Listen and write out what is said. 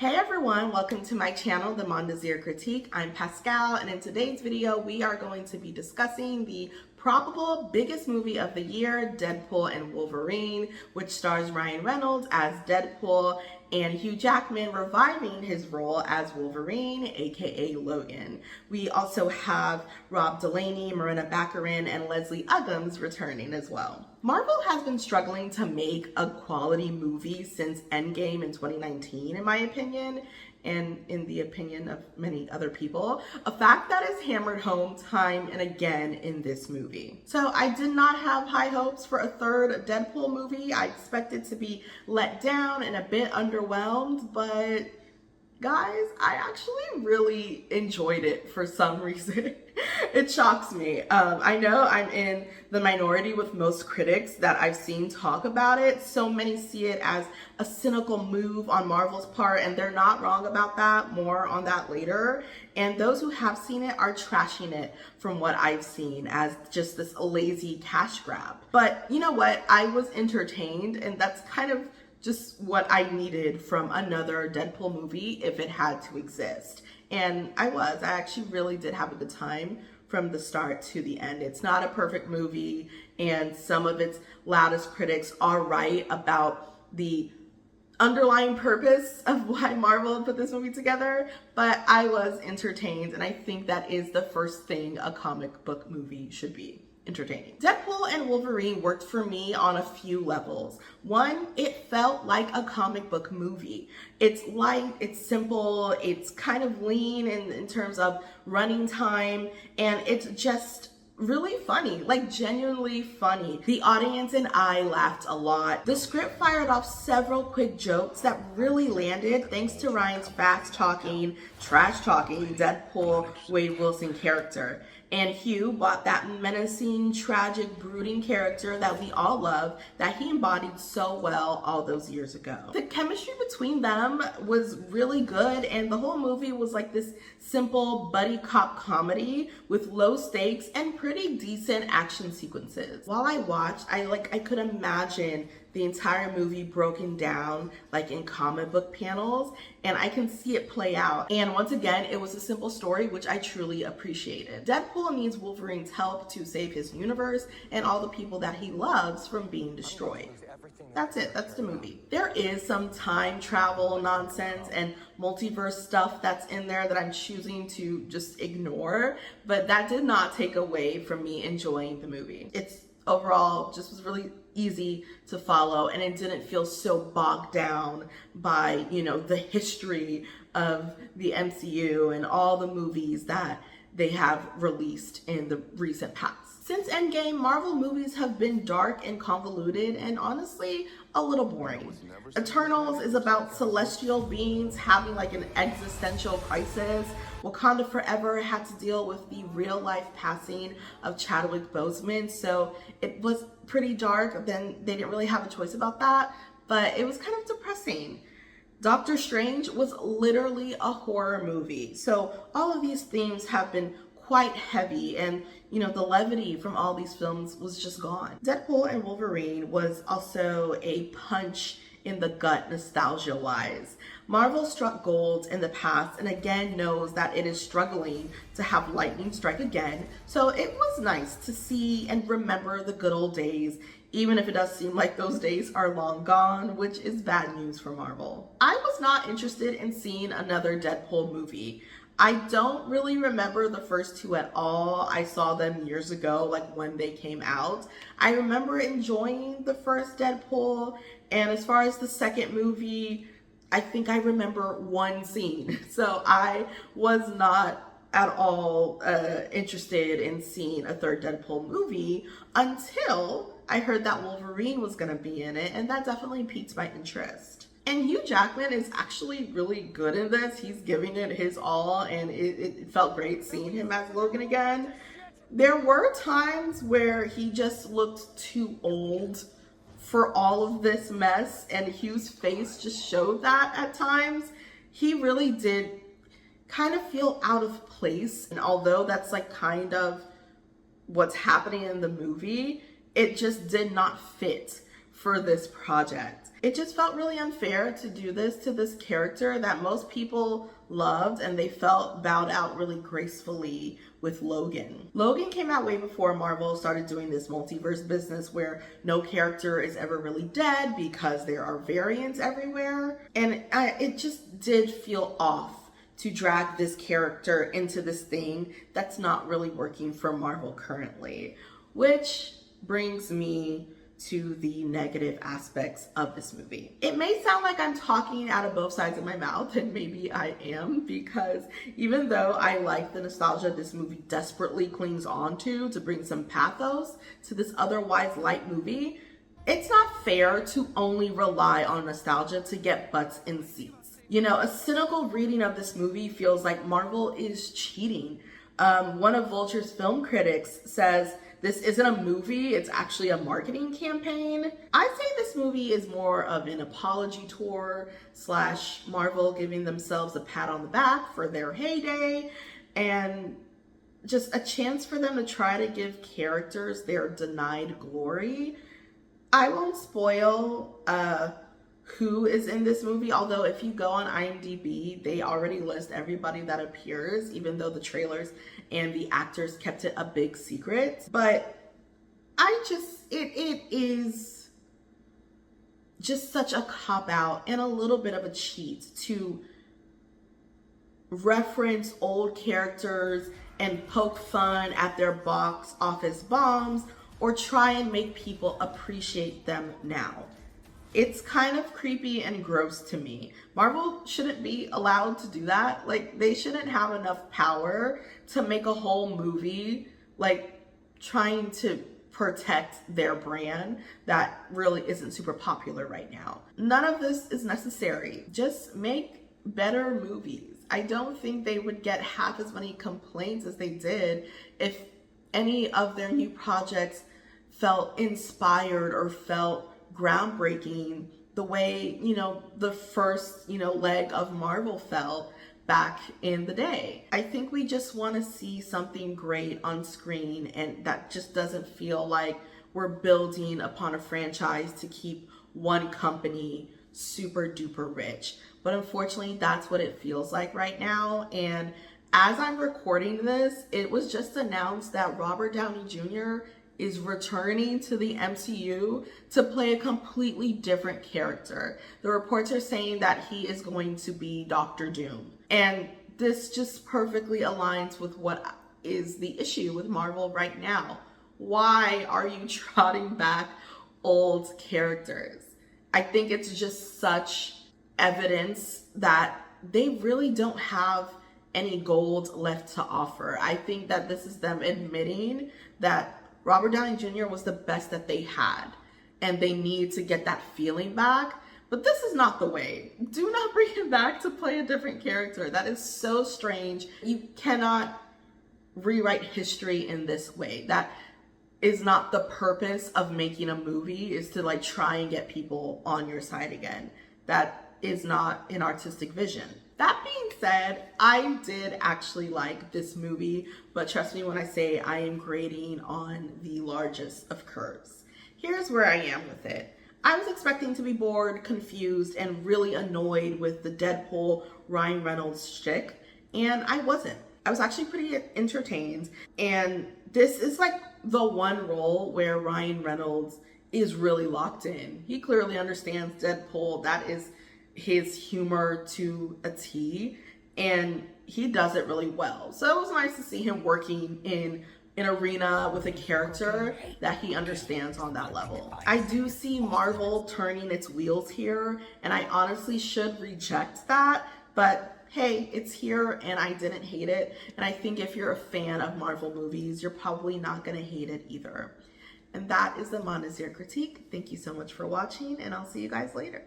Hey everyone, welcome to my channel, The Mondazir Critique. I'm Pascal, and in today's video, we are going to be discussing the probable biggest movie of the year, Deadpool and Wolverine, which stars Ryan Reynolds as Deadpool and Hugh Jackman reviving his role as Wolverine, aka Logan. We also have Rob Delaney, Marina Baccarin, and Leslie Uggams returning as well. Marvel has been struggling to make a quality movie since Endgame in 2019, in my opinion, and in the opinion of many other people, a fact that is hammered home time and again in this movie. So I did not have high hopes for a third Deadpool movie. I expected to be let down and a bit underwhelmed, but guys, I actually really enjoyed it for some reason. It shocks me. I know I'm in the minority with most critics that I've seen talk about it. So many see it as a cynical move on Marvel's part, and they're not wrong about that. More on that later. And those who have seen it are trashing it from what I've seen as just this lazy cash grab. But you know what? I was entertained, and that's kind of just what I needed from another Deadpool movie if it had to exist. And I actually really did have a good time from the start to the end. It's not a perfect movie, and some of its loudest critics are right about the underlying purpose of why Marvel put this movie together, but I was entertained, and I think that is the first thing a comic book movie should be. Entertaining. Deadpool and Wolverine worked for me on a few levels. One, it felt like a comic book movie. It's light, it's simple, it's kind of lean in terms of running time, and it's just really funny, like genuinely funny. The audience and I laughed a lot. The script fired off several quick jokes that really landed thanks to Ryan's fast-talking, trash-talking Deadpool Wade Wilson character. And Hugh brought that menacing, tragic, brooding character that we all love, that he embodied so well all those years ago. The chemistry between them was really good, and the whole movie was like this simple buddy cop comedy with low stakes and pretty decent action sequences. While I watched, I could imagine the entire movie broken down like in comic book panels, and I can see it play out. And once again, it was a simple story, which I truly appreciated. Deadpool needs Wolverine's help to save his universe and all the people that he loves from being destroyed. That's it, that's the movie. There is some time travel nonsense and multiverse stuff that's in there that I'm choosing to just ignore, but that did not take away from me enjoying the movie. It's overall just was really easy to follow, and it didn't feel so bogged down by, you know, the history of the MCU and all the movies that they have released in the recent past. Since Endgame, Marvel movies have been dark and convoluted and honestly a little boring. Eternals is about celestial beings having like an existential crisis. Wakanda Forever had to deal with the real life passing of Chadwick Boseman, so it was pretty dark. Then they didn't really have a choice about that, but it was kind of depressing. Doctor Strange was literally a horror movie. So all of these themes have been quite heavy, and you know, the levity from all these films was just gone. Deadpool and Wolverine was also a punch in the gut nostalgia wise. Marvel struck gold in the past and again knows that it is struggling to have lightning strike again. So it was nice to see and remember the good old days, even if it does seem like those days are long gone, which is bad news for Marvel. I was not interested in seeing another Deadpool movie. I don't really remember the first two at all. I saw them years ago, like when they came out. I remember enjoying the first Deadpool, and as far as the second movie, I think I remember one scene. So I was not at all interested in seeing a third Deadpool movie until I heard that Wolverine was gonna be in it, and that definitely piqued my interest. And Hugh Jackman is actually really good in this. He's giving it his all, and it felt great seeing him as Logan again. There were times where he just looked too old for all of this mess, and Hugh's face just showed that at times. He really did kind of feel out of place, and although that's like kind of what's happening in the movie, it just did not fit for this project. It just felt really unfair to do this to this character that most people loved, and they felt bowed out really gracefully with Logan. Logan came out way before Marvel started doing this multiverse business where no character is ever really dead because there are variants everywhere. And it just did feel off to drag this character into this thing that's not really working for Marvel currently, which brings me to the negative aspects of this movie. It may sound like I'm talking out of both sides of my mouth, and maybe I am, because even though I like the nostalgia this movie desperately clings on to bring some pathos to this otherwise light movie, it's not fair to only rely on nostalgia to get butts in seats. You know, a cynical reading of this movie feels like Marvel is cheating. One of Vulture's film critics says, "This isn't a movie, it's actually a marketing campaign." I'd say this movie is more of an apology tour / Marvel giving themselves a pat on the back for their heyday, and just a chance for them to try to give characters their denied glory. I won't spoil who is in this movie, although if you go on IMDb, they already list everybody that appears, even though the trailers and the actors kept it a big secret. But it is just such a cop-out and a little bit of a cheat to reference old characters and poke fun at their box office bombs or try and make people appreciate them now. It's kind of creepy and gross to me. Marvel shouldn't be allowed to do that. Like, they shouldn't have enough power to make a whole movie, like, trying to protect their brand that really isn't super popular right now. None of this is necessary. Just make better movies. I don't think they would get half as many complaints as they did if any of their new projects felt inspired or felt groundbreaking the way, you know, the first, leg of Marvel felt back in the day. I think we just want to see something great on screen, and that just doesn't feel like we're building upon a franchise to keep one company super duper rich. But unfortunately, that's what it feels like right now. And as I'm recording this, it was just announced that Robert Downey Jr. is returning to the MCU to play a completely different character. The reports are saying that he is going to be Doctor Doom. And this just perfectly aligns with what is the issue with Marvel right now. Why are you trotting back old characters? I think it's just such evidence that they really don't have any gold left to offer. I think that this is them admitting that Robert Downey Jr. was the best that they had, and they need to get that feeling back. But this is not the way. Do not bring him back to play a different character. That is so strange. You cannot rewrite history in this way. That is not the purpose of making a movie, is to like try and get people on your side again. That is not an artistic vision. That being said, I did actually like this movie, but trust me when I say I am grading on the largest of curves. Here's where I am with it. I was expecting to be bored, confused, and really annoyed with the Deadpool Ryan Reynolds shtick, and I wasn't. I was actually pretty entertained, and this is like the one role where Ryan Reynolds is really locked in. He clearly understands Deadpool. That is his humor to a T, and he does it really well. So it was nice to see him working in an arena with a character that he understands on that level. I do see Marvel turning its wheels here, and I honestly should reject that, but hey, it's here and I didn't hate it. And I think if you're a fan of Marvel movies, you're probably not gonna hate it either. And that is the Mondazir critique. Thank you so much for watching, and I'll see you guys later.